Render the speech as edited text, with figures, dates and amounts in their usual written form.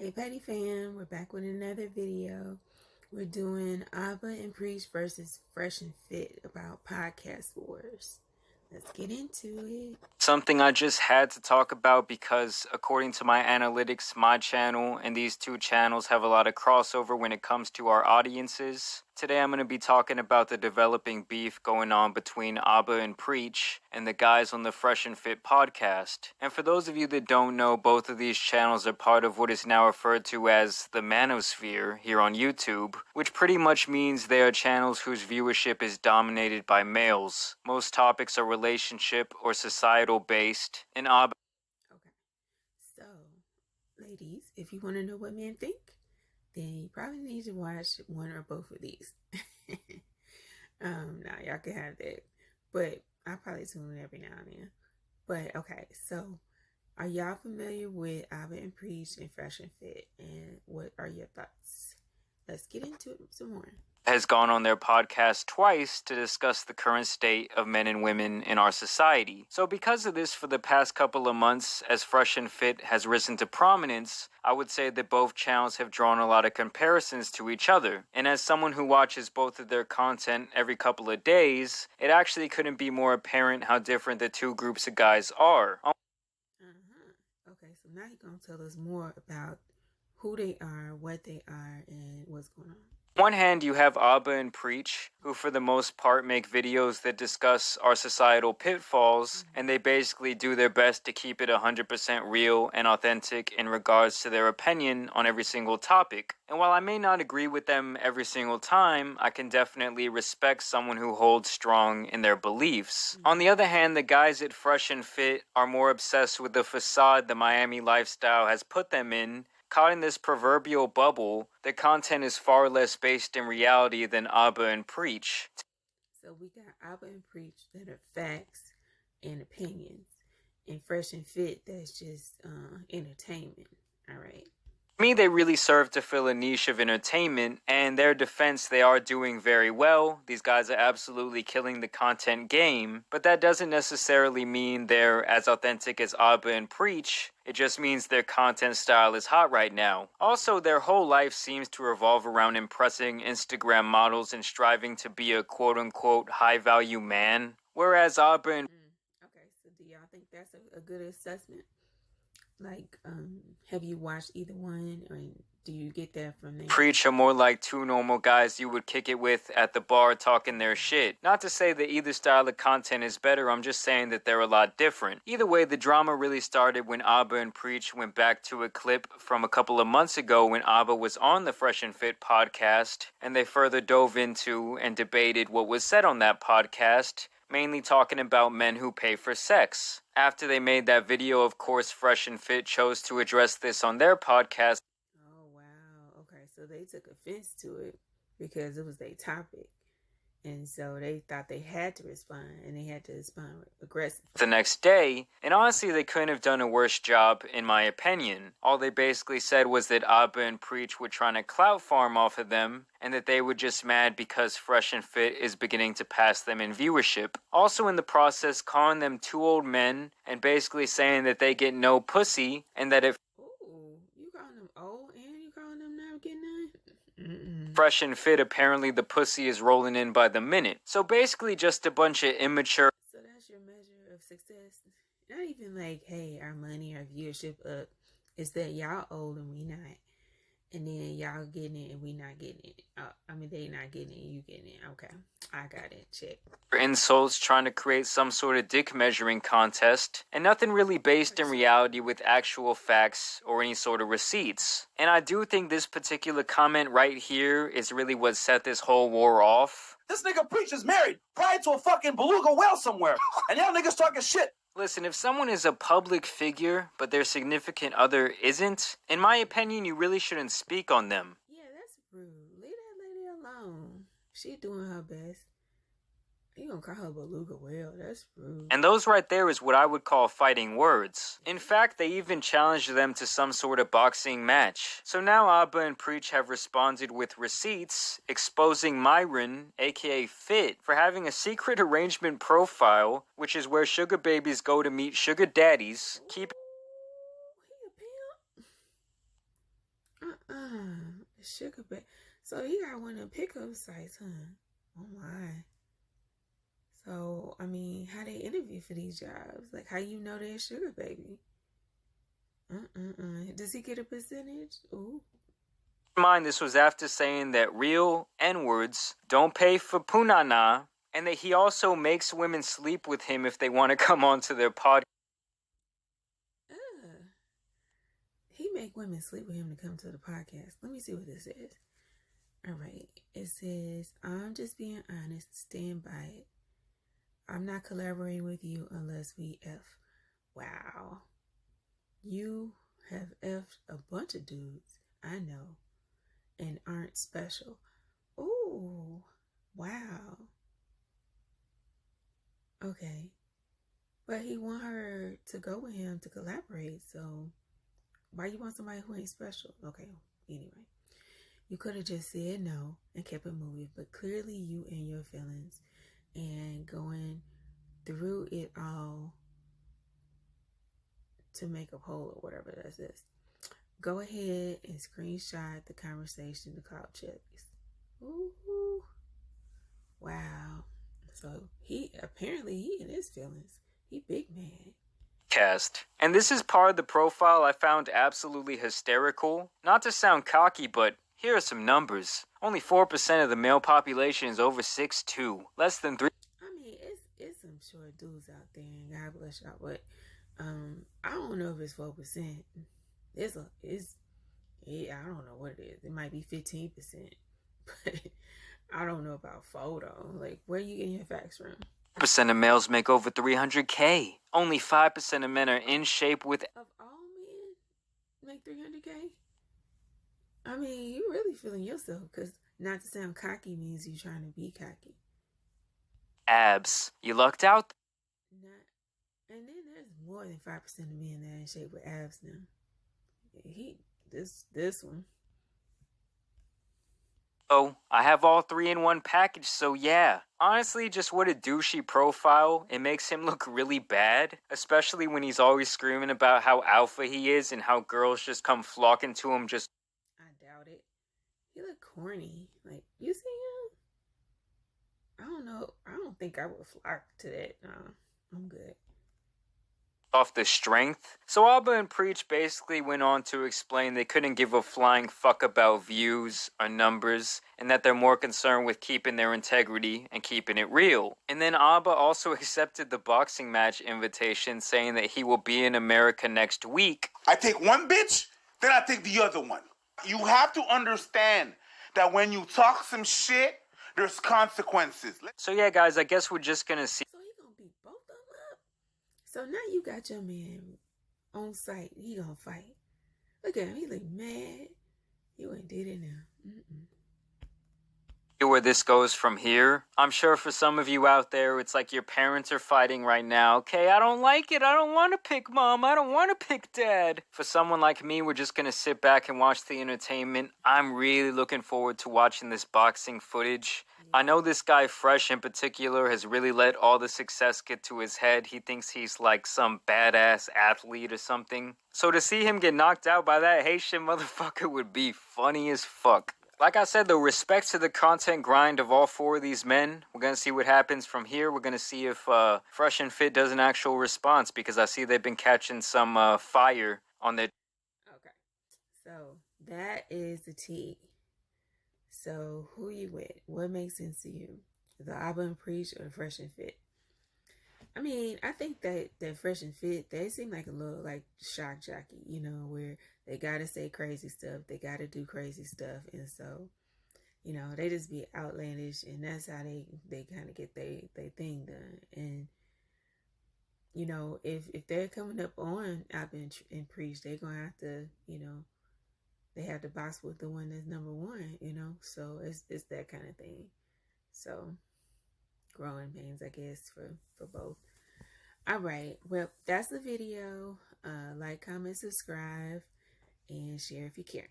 Hey Patty fam, we're back with another video. We're doing Abba and Preach versus Fresh and Fit about podcast wars. Let's get into it. Something I just had to talk about because according to my analytics, my channel and these two channels have a lot of crossover when it comes to our audiences. Today I'm going to be talking about the developing beef going on between Abba and Preach and the guys on the Fresh and Fit podcast. And for those of you that don't know, both of these channels are part of what is now referred to as the manosphere here on YouTube, which pretty much means they are channels whose viewership is dominated by males. Most topics are relationship or societal based, and Abba... Okay, so ladies, if you want to know what men think, then you probably need to watch one or both of these. Now y'all can have that, but I probably tune in every now and then. But okay, so are y'all familiar with Abba and Preach and Fresh and Fit, and what are your thoughts? Let's get into it some more. Has gone on their podcast twice to discuss the current state of men and women in our society. So because of this, for the past couple of months, as Fresh and Fit has risen to prominence, I would say that both channels have drawn a lot of comparisons to each other. And as someone who watches both of their content every couple of days, it actually couldn't be more apparent how different the two groups of guys are. Okay, so now you're going to tell us more about who they are, what they are, and what's going on. On one hand, you have Abba and Preach, who for the most part make videos that discuss our societal pitfalls, and they basically do their best to keep it 100% real and authentic in regards to their opinion on every single topic. And while I may not agree with them every single time, I can definitely respect someone who holds strong in their beliefs. On the other hand, the guys at Fresh and Fit are more obsessed with the facade the Miami lifestyle has put them in. Caught in this proverbial bubble, the content is far less based in reality than Abba and Preach. So we got Abba and Preach that are facts and opinions, and Fresh and Fit that's just entertainment. All right. To me, they really serve to fill a niche of entertainment, and their defense, they are doing very well. These guys are absolutely killing the content game, but that doesn't necessarily mean they're as authentic as Abba and Preach. It just means their content style is hot right now. Also, their whole life seems to revolve around impressing Instagram models and striving to be a quote-unquote high-value man, whereas Abba and... Okay, so do y'all think that's a good assessment? Like, have you watched either one, or do you get that from them? Preach are more like two normal guys you would kick it with at the bar talking their shit. Not to say that either style of content is better, I'm just saying that they're a lot different. Either way, the drama really started when Abba and Preach went back to a clip from a couple of months ago when Abba was on the Fresh and Fit podcast, and they further dove into and debated what was said on that podcast, mainly talking about men who pay for sex. After they made that video, of course, Fresh and Fit chose to address this on their podcast. Oh, wow. Okay, so they took offense to it because it was their topic. And so they thought they had to respond, and they had to respond aggressively The next day, and honestly they couldn't have done a worse job in my opinion. All they basically said was that Abba and Preach were trying to clout farm off of them, and that they were just mad because Fresh and Fit is beginning to pass them in viewership. Also in the process calling them two old men, and basically saying that they get no pussy, and that if... Ooh, you calling them old and you calling them not getting none? Fresh and Fit, apparently the pussy is rolling in by the minute. So basically just a bunch of immature... So that's your measure of success? Not even like, hey, our money, our viewership up. It's that y'all old and we not. And then y'all getting it and we not getting it. They not getting it and you getting it. Okay, I got it. Check. Insults trying to create some sort of dick measuring contest, and nothing really based in reality with actual facts or any sort of receipts. And I do think this particular comment right here is really what set this whole war off. This nigga Preach is married, prior to a fucking beluga whale somewhere, and y'all niggas talking shit. Listen, if someone is a public figure, but their significant other isn't, in my opinion, you really shouldn't speak on them. Yeah, that's rude. Leave that lady alone. She doing her best. You gonna call her beluga whale? That's rude. And those right there is what I would call fighting words. In fact, they even challenged them to some sort of boxing match. So now Abba and Preach have responded with receipts, exposing Myron, aka Fit, for having a secret arrangement profile, which is where sugar babies go to meet sugar daddies. He a pimp? Sugar baby. So he got one of them pickup sites, huh? Oh my. So, I mean, how they interview for these jobs? Like, how you know they're a sugar baby? Does he get a percentage? Ooh. Mind, this was after saying that real N-words don't pay for punana, and that he also makes women sleep with him if they want to come onto their podcast. He make women sleep with him to come to the podcast. Let me see what this says. All right. It says, I'm just being honest. Stand by it. I'm not collaborating with you unless we F. Wow. You have F'd a bunch of dudes I know and aren't special. Ooh. Wow. Okay. But he want her to go with him to collaborate, so why you want somebody who ain't special? Okay, anyway. You could have just said no and kept it moving, but clearly you and your feelings and going through it all to make a poll or whatever that is. Go ahead and screenshot the conversation to call checks. Ooh. Wow. So he in his feelings. He big man. Cast. And this is part of the profile I found absolutely hysterical. Not to sound cocky, but here are some numbers. Only 4% of the male population is over 6'2". Less than 3. I mean, it's some short dudes out there, and God bless y'all, but I don't know if it's 4%. I don't know what it is. It might be 15%, but I don't know about 4 though. Like, where you getting your facts from? Percent of males make over 300K. Only 5% of men are in shape with. Of all men make 300K? I mean, you really feeling yourself, because not to sound cocky means you trying to be cocky. Abs. You lucked out. And then there's more than 5% of men that are in shape with abs now. This one. Oh, I have all 3 in one package, so yeah. Honestly, just what a douchey profile. It makes him look really bad, especially when he's always screaming about how alpha he is and how girls just come flocking to him just. I doubt it. He look corny. Like, you see him? I don't know. I don't think I would flock to that. No, I'm good. Off the strength. So Abba and Preach basically went on to explain they couldn't give a flying fuck about views or numbers, and that they're more concerned with keeping their integrity and keeping it real. And then Abba also accepted the boxing match invitation, saying that he will be in America next week. I take one bitch, then I take the other one. You have to understand that when you talk some shit, there's consequences. So yeah, guys, I guess we're just gonna see. So he gonna beat both of them up? So now you got your man on site. He gonna fight. Look at him. He look mad. You ain't did it now. Where this goes from here. I'm sure for some of you out there, it's like your parents are fighting right now. Okay, I don't like it. I don't want to pick mom. I don't want to pick dad. For someone like me, we're just gonna sit back and watch the entertainment. I'm really looking forward to watching this boxing footage. I know this guy Fresh in particular has really let all the success get to his head. He thinks he's like some badass athlete or something. So to see him get knocked out by that Haitian motherfucker would be funny as fuck. Like I said, though, respect to the content grind of all 4 of these men. We're going to see what happens from here. We're going to see if Fresh and Fit does an actual response, because I see they've been catching some fire on their. Okay. So that is the tea. So who you with? What makes sense to you? The Abba and Preach or the Fresh and Fit? I mean, I think that Fresh and Fit, they seem like a little like shock jockey, you know, where they gotta say crazy stuff, they gotta do crazy stuff, and so, you know, they just be outlandish, and that's how they kind of get they thing done. And you know, if they're coming up on Abba and Preach, they're gonna have to, you know, they have to box with the one that's number 1, you know, so it's that kind of thing. So growing pains, I guess, for both. All right, well, that's the video. Like, comment, subscribe, and share if you care.